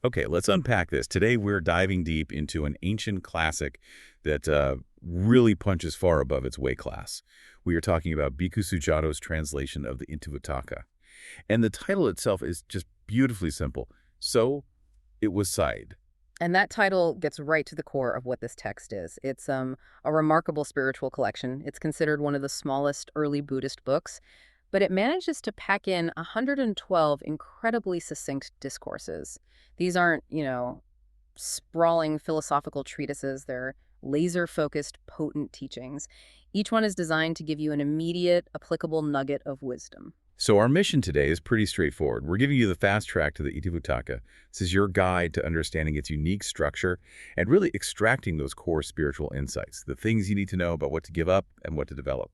Okay, let's unpack this. Today we're diving deep into an ancient classic that really punches far above its weight class. We are talking about Bhikkhu Sujato's translation of the Itivuttaka. And the title itself is just beautifully simple. So, it was said. And that title gets right to the core of what this text is. It's a remarkable spiritual collection. It's considered one of the smallest early Buddhist books, but it manages to pack in 112 incredibly succinct discourses. These aren't, sprawling philosophical treatises. They're laser-focused, potent teachings. Each one is designed to give you an immediate, applicable nugget of wisdom. So our mission today is pretty straightforward. We're giving you the fast track to the Itivuttaka. This is your guide to understanding its unique structure and really extracting those core spiritual insights, the things you need to know about what to give up and what to develop.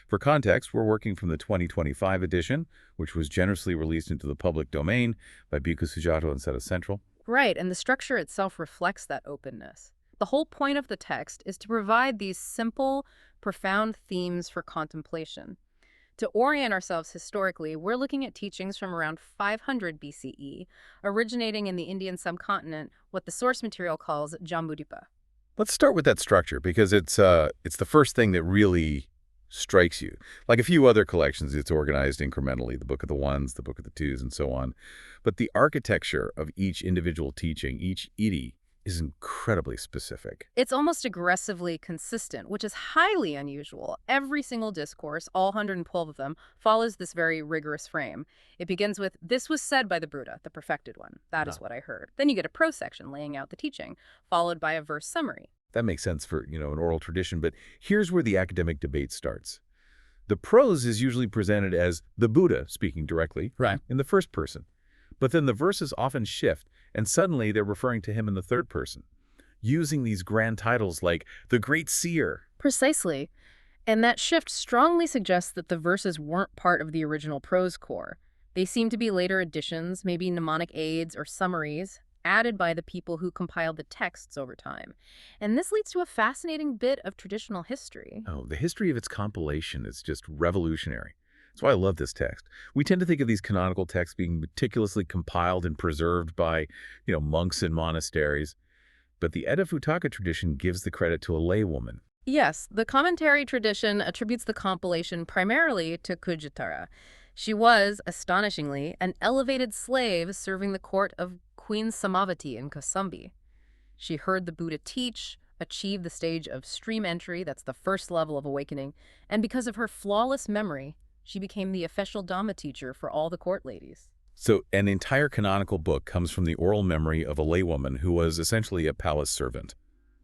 For context, we're working from the 2025 edition, which was generously released into the public domain by Bhikkhu Sujato and Seta Central. Right, and the structure itself reflects that openness. The whole point of the text is to provide these simple, profound themes for contemplation. To orient ourselves historically, we're looking at teachings from around 500 BCE, originating in the Indian subcontinent, what the source material calls Jambudvipa. Let's start with that structure because it's the first thing that really strikes you. Like a few other collections, it's organized incrementally, the Book of the Ones, the Book of the Twos, and so on. But the architecture of each individual teaching, each iti, is incredibly specific. It's almost aggressively consistent, which is highly unusual. Every single discourse, all 112 of them, follows this very rigorous frame. It begins with, "This was said by the Buddha, the perfected one. That is what I heard." Then you get a prose section laying out the teaching, followed by a verse summary. That makes sense for, an oral tradition, but here's where the academic debate starts. The prose is usually presented as the Buddha speaking directly in the first person. But then the verses often shift, and suddenly they're referring to him in the third person, using these grand titles like the Great Seer. Precisely. And that shift strongly suggests that the verses weren't part of the original prose core. They seem to be later additions, maybe mnemonic aids or summaries, added by the people who compiled the texts over time. And this leads to a fascinating bit of traditional history. Oh, the history of its compilation is just revolutionary. That's why I love this text. We tend to think of these canonical texts being meticulously compiled and preserved by, monks in monasteries. But the Itivuttaka tradition gives the credit to a laywoman. Yes, the commentary tradition attributes the compilation primarily to Kujatara. She was, astonishingly, an elevated slave serving the court of Queen Samavati in Kosambi. She heard the Buddha teach, achieved the stage of stream entry, that's the first level of awakening, and because of her flawless memory, she became the official Dhamma teacher for all the court ladies. So an entire canonical book comes from the oral memory of a laywoman who was essentially a palace servant.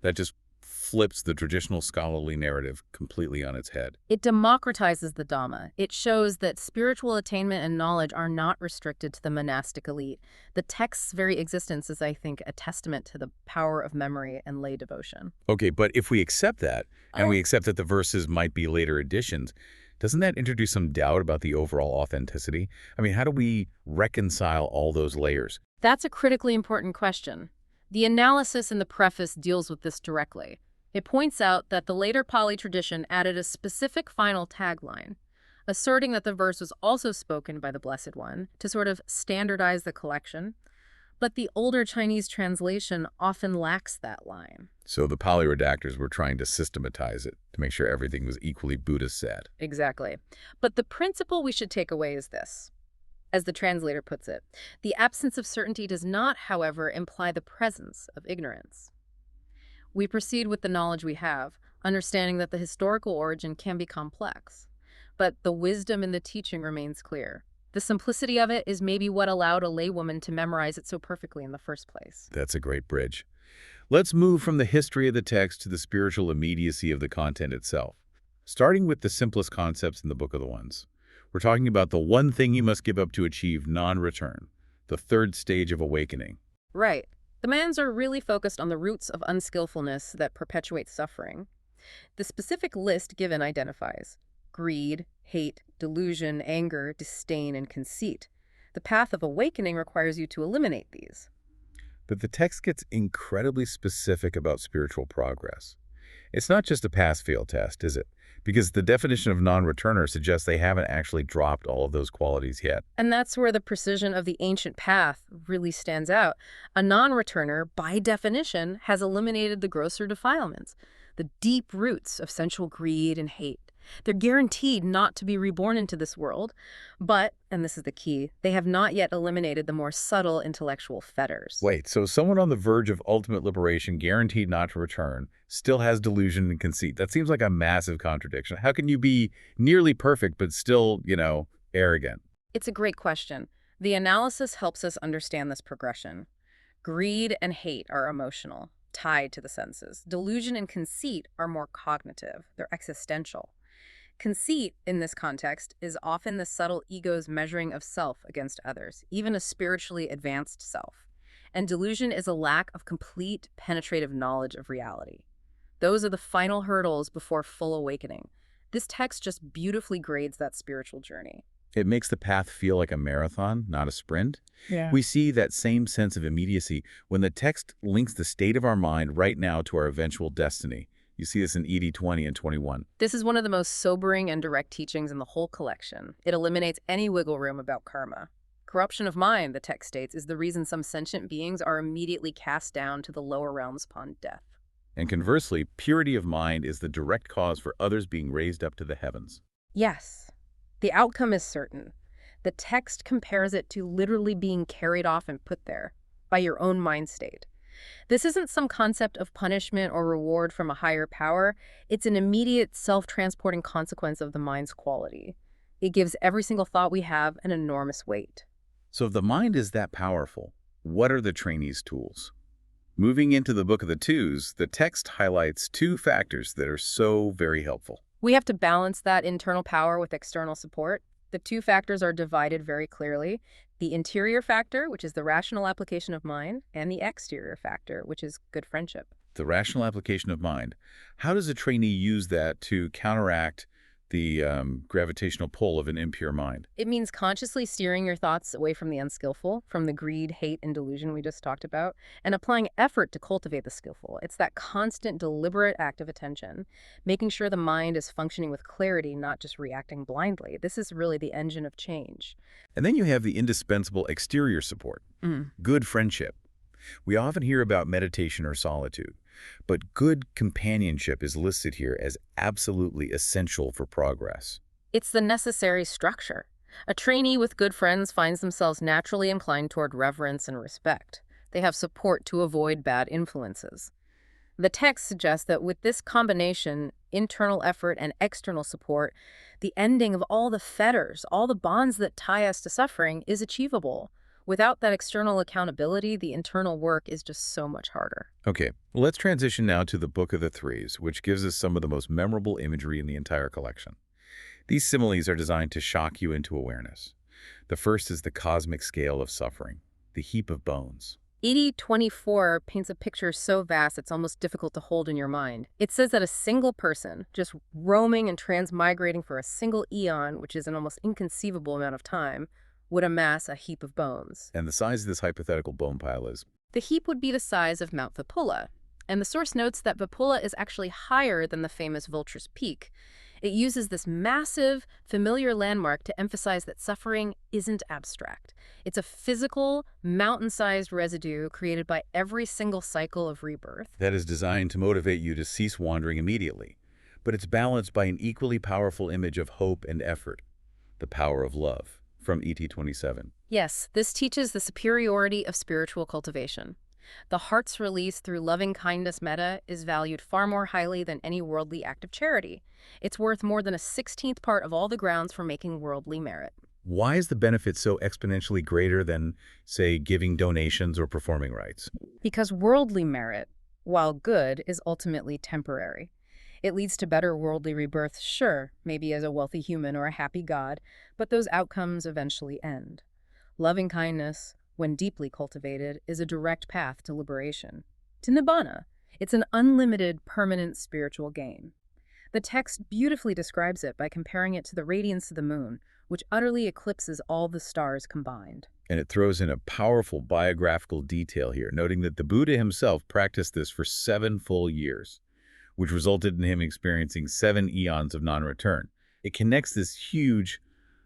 That just flips the traditional scholarly narrative completely on its head. It democratizes the Dhamma. It shows that spiritual attainment and knowledge are not restricted to the monastic elite. The text's very existence is, I think, a testament to the power of memory and lay devotion. Okay, but if we accept that, and we accept that the verses might be later additions, doesn't that introduce some doubt about the overall authenticity? I mean, how do we reconcile all those layers? That's a critically important question. The analysis in the preface deals with this directly. It points out that the later Pali tradition added a specific final tagline, asserting that the verse was also spoken by the Blessed One to sort of standardize the collection. But the older Chinese translation often lacks that line. So the Pali redactors were trying to systematize it to make sure everything was equally Buddhist-said. Exactly. But the principle we should take away is this. As the translator puts it, the absence of certainty does not, however, imply the presence of ignorance. We proceed with the knowledge we have, understanding that the historical origin can be complex. But the wisdom in the teaching remains clear. The simplicity of it is maybe what allowed a laywoman to memorize it so perfectly in the first place. That's a great bridge. Let's move from the history of the text to the spiritual immediacy of the content itself. Starting with the simplest concepts in the Book of the Ones. We're talking about the one thing you must give up to achieve non-return, the third stage of awakening. Right. The mands are really focused on the roots of unskillfulness that perpetuate suffering. The specific list given identifies greed, hate, delusion, anger, disdain, and conceit. The path of awakening requires you to eliminate these. But the text gets incredibly specific about spiritual progress. It's not just a pass-fail test, is it? Because the definition of non-returner suggests they haven't actually dropped all of those qualities yet. And that's where the precision of the ancient path really stands out. A non-returner, by definition, has eliminated the grosser defilements, the deep roots of sensual greed and hate. They're guaranteed not to be reborn into this world, but, and this is the key, they have not yet eliminated the more subtle intellectual fetters. Wait, so someone on the verge of ultimate liberation, guaranteed not to return, still has delusion and conceit. That seems like a massive contradiction. How can you be nearly perfect but still, arrogant? It's a great question. The analysis helps us understand this progression. Greed and hate are emotional, tied to the senses. Delusion and conceit are more cognitive. They're existential. Conceit, in this context, is often the subtle ego's measuring of self against others, even a spiritually advanced self. And delusion is a lack of complete, penetrative knowledge of reality. Those are the final hurdles before full awakening. This text just beautifully grades that spiritual journey. It makes the path feel like a marathon, not a sprint. Yeah. We see that same sense of immediacy when the text links the state of our mind right now to our eventual destiny. You see this in ED 20 and 21. This is one of the most sobering and direct teachings in the whole collection. It eliminates any wiggle room about karma. Corruption of mind, the text states, is the reason some sentient beings are immediately cast down to the lower realms upon death. And conversely, purity of mind is the direct cause for others being raised up to the heavens. Yes, the outcome is certain. The text compares it to literally being carried off and put there by your own mind state. This isn't some concept of punishment or reward from a higher power. It's an immediate self-transporting consequence of the mind's quality. It gives every single thought we have an enormous weight. So if the mind is that powerful, what are the trainee's tools? Moving into the Book of the Twos, the text highlights two factors that are so very helpful. We have to balance that internal power with external support. The two factors are divided very clearly. The interior factor, which is the rational application of mind, and the exterior factor, which is good friendship. The rational application of mind. How does a trainee use that to counteract the gravitational pull of an impure mind? It means consciously steering your thoughts away from the unskillful, from the greed, hate, and delusion we just talked about, and applying effort to cultivate the skillful. It's that constant, deliberate act of attention, making sure the mind is functioning with clarity, not just reacting blindly. This is really the engine of change. And then you have the indispensable exterior support, good friendship. We often hear about meditation or solitude, but good companionship is listed here as absolutely essential for progress. It's the necessary structure. A trainee with good friends finds themselves naturally inclined toward reverence and respect. They have support to avoid bad influences. The text suggests that with this combination, internal effort and external support, the ending of all the fetters, all the bonds that tie us to suffering, is achievable. Without that external accountability, the internal work is just so much harder. Okay, let's transition now to the Book of the Threes, which gives us some of the most memorable imagery in the entire collection. These similes are designed to shock you into awareness. The first is the cosmic scale of suffering, the heap of bones. ED 24 paints a picture so vast it's almost difficult to hold in your mind. It says that a single person, just roaming and transmigrating for a single eon, which is an almost inconceivable amount of time, would amass a heap of bones. And the size of this hypothetical bone pile is? The heap would be the size of Mount Vipula, and the source notes that Vipula is actually higher than the famous Vulture's Peak. It uses this massive, familiar landmark to emphasize that suffering isn't abstract. It's a physical, mountain-sized residue created by every single cycle of rebirth. That is designed to motivate you to cease wandering immediately. But it's balanced by an equally powerful image of hope and effort, the power of love, from ET 27. Yes, this teaches the superiority of spiritual cultivation. The heart's release through loving kindness mettā is valued far more highly than any worldly act of charity. It's worth more than a 16th part of all the grounds for making worldly merit. Why is the benefit so exponentially greater than, say, giving donations or performing rites? Because worldly merit, while good, is ultimately temporary. It leads to better worldly rebirths, sure, maybe as a wealthy human or a happy god, but those outcomes eventually end. Loving kindness, when deeply cultivated, is a direct path to liberation, to nibbana. It's an unlimited, permanent spiritual gain. The text beautifully describes it by comparing it to the radiance of the moon, which utterly eclipses all the stars combined. And it throws in a powerful biographical detail here, noting that the Buddha himself practiced this for 7 full years. which resulted in him experiencing 7 eons of non-return. It connects this huge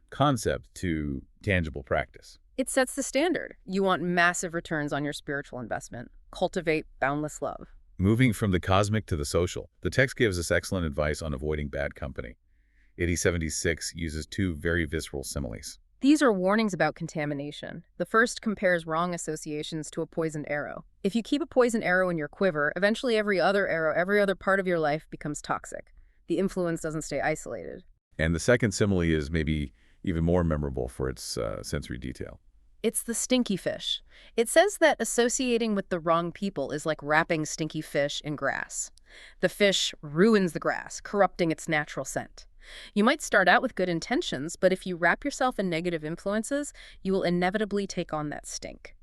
concept to tangible practice. It sets the standard. You want massive returns on your spiritual investment. Cultivate boundless love. Moving from the cosmic to the social, the text gives us excellent advice on avoiding bad company. 8076 uses 2 very visceral similes. These are warnings about contamination. The first compares wrong associations to a poisoned arrow. If you keep a poisoned arrow in your quiver, eventually every other arrow, every other part of your life becomes toxic. The influence doesn't stay isolated. And the second simile is maybe even more memorable for its sensory detail. It's the stinky fish. It says that associating with the wrong people is like wrapping stinky fish in grass. The fish ruins the grass, corrupting its natural scent. You might start out with good intentions, but if you wrap yourself in negative influences, you will inevitably take on that stink.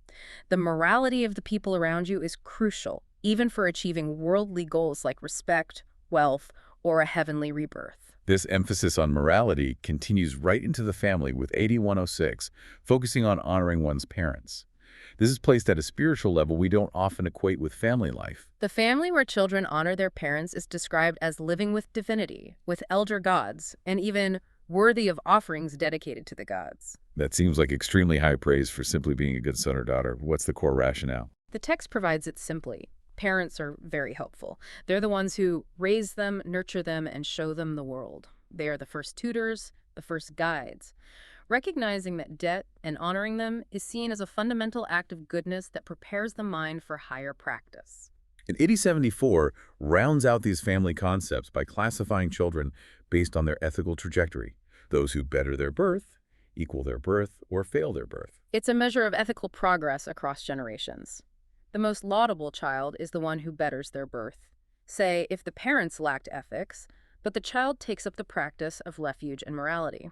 The morality of the people around you is crucial, even for achieving worldly goals like respect, wealth, or a heavenly rebirth. This emphasis on morality continues right into the family with 8106, focusing on honoring one's parents. This is placed at a spiritual level we don't often equate with family life. The family where children honor their parents is described as living with divinity, with elder gods, and even worthy of offerings dedicated to the gods. That seems like extremely high praise for simply being a good son or daughter. What's the core rationale? The text provides it simply. Parents are very helpful. They're the ones who raise them, nurture them, and show them the world. They are the first tutors, the first guides. Recognizing that debt and honoring them is seen as a fundamental act of goodness that prepares the mind for higher practice. And 8074 rounds out these family concepts by classifying children based on their ethical trajectory. Those who better their birth, equal their birth, or fail their birth. It's a measure of ethical progress across generations. The most laudable child is the one who betters their birth. Say, if the parents lacked ethics, but the child takes up the practice of refuge and morality.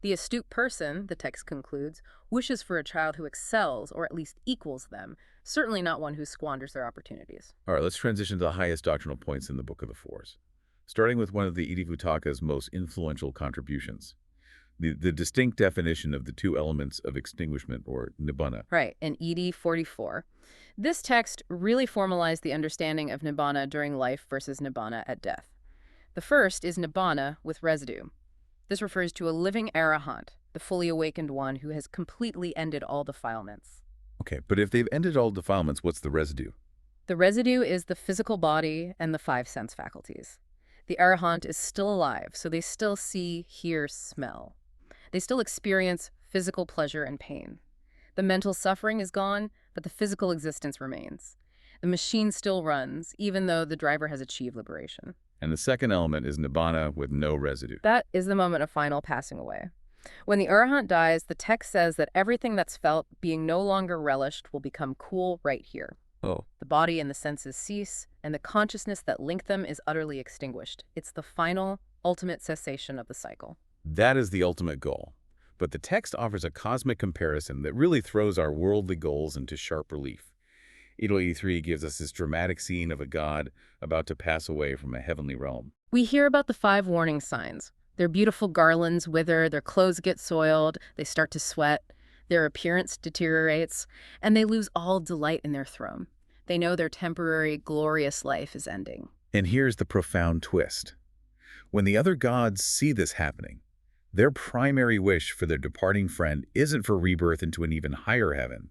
The astute person, the text concludes, wishes for a child who excels or at least equals them, certainly not one who squanders their opportunities. All right, let's transition to the highest doctrinal points in the Book of the Fours, starting with one of the Itivuttaka's most influential contributions, the distinct definition of the 2 elements of extinguishment, or nibbana. Right, in ED 44. This text really formalized the understanding of nibbana during life versus nibbana at death. The first is nibbana with residue. This refers to a living arahant, the fully awakened one who has completely ended all defilements. Okay, but if they've ended all defilements, what's the residue? The residue is the physical body and the 5 sense faculties. The arahant is still alive, so they still see, hear, smell. They still experience physical pleasure and pain. The mental suffering is gone, but the physical existence remains. The machine still runs, even though the driver has achieved liberation. And the second element is nibbana with no residue. That is the moment of final passing away. When the arahant dies, the text says that everything that's felt being no longer relished will become cool right here. Oh. The body and the senses cease, and the consciousness that linked them is utterly extinguished. It's the final, ultimate cessation of the cycle. That is the ultimate goal. But the text offers a cosmic comparison that really throws our worldly goals into sharp relief. 8083 gives us this dramatic scene of a god about to pass away from a heavenly realm. We hear about the 5 warning signs. Their beautiful garlands wither, their clothes get soiled, they start to sweat, their appearance deteriorates, and they lose all delight in their throne. They know their temporary, glorious life is ending. And here's the profound twist. When the other gods see this happening, their primary wish for their departing friend isn't for rebirth into an even higher heaven.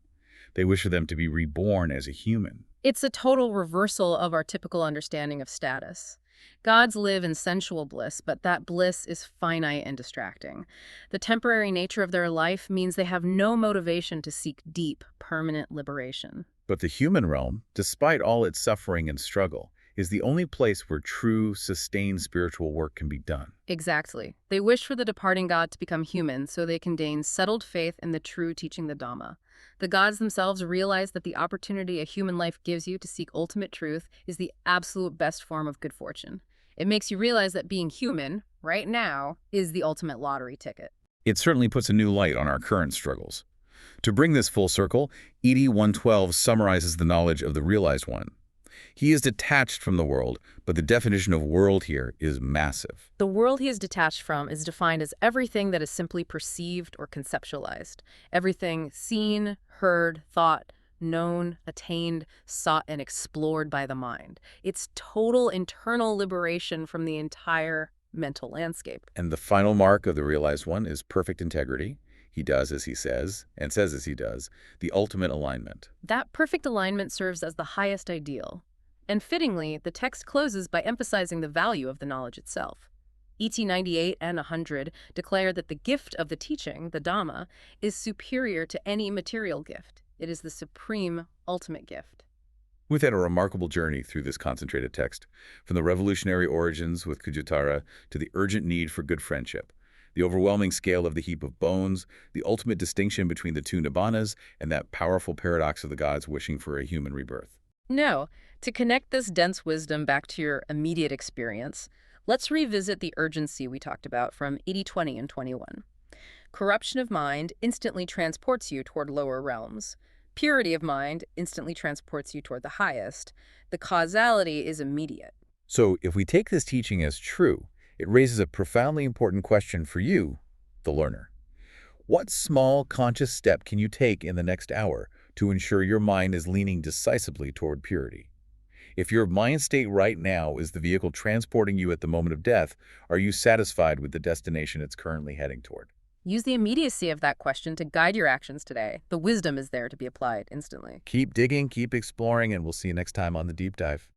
They wish for them to be reborn as a human. It's a total reversal of our typical understanding of status. Gods live in sensual bliss, but that bliss is finite and distracting. The temporary nature of their life means they have no motivation to seek deep, permanent liberation. But the human realm, despite all its suffering and struggle, is the only place where true, sustained spiritual work can be done. Exactly. They wish for the departing god to become human so they can gain settled faith in the true teaching the Dhamma. The gods themselves realize that the opportunity a human life gives you to seek ultimate truth is the absolute best form of good fortune. It makes you realize that being human, right now, is the ultimate lottery ticket. It certainly puts a new light on our current struggles. To bring this full circle, ED 112 summarizes the knowledge of the realized one. He is detached from the world, but the definition of world here is massive. The world he is detached from is defined as everything that is simply perceived or conceptualized. Everything seen, heard, thought, known, attained, sought, and explored by the mind. It's total internal liberation from the entire mental landscape. And the final mark of the realized one is perfect integrity. He does as he says, and says as he does, the ultimate alignment. That perfect alignment serves as the highest ideal. And fittingly, the text closes by emphasizing the value of the knowledge itself. ET 98 and 100 declare that the gift of the teaching, the Dhamma, is superior to any material gift. It is the supreme, ultimate gift. We've had a remarkable journey through this concentrated text, from the revolutionary origins with Kujattara to the urgent need for good friendship, the overwhelming scale of the heap of bones, the ultimate distinction between the two nibbanas, and that powerful paradox of the gods wishing for a human rebirth. Now, to connect this dense wisdom back to your immediate experience, let's revisit the urgency we talked about from 80-20 and 21. Corruption of mind instantly transports you toward lower realms. Purity of mind instantly transports you toward the highest. The causality is immediate. So if we take this teaching as true, it raises a profoundly important question for you, the learner. What small conscious step can you take in the next hour to ensure your mind is leaning decisively toward purity? If your mind state right now is the vehicle transporting you at the moment of death, are you satisfied with the destination it's currently heading toward? Use the immediacy of that question to guide your actions today. The wisdom is there to be applied instantly. Keep digging, keep exploring, and we'll see you next time on The Deep Dive.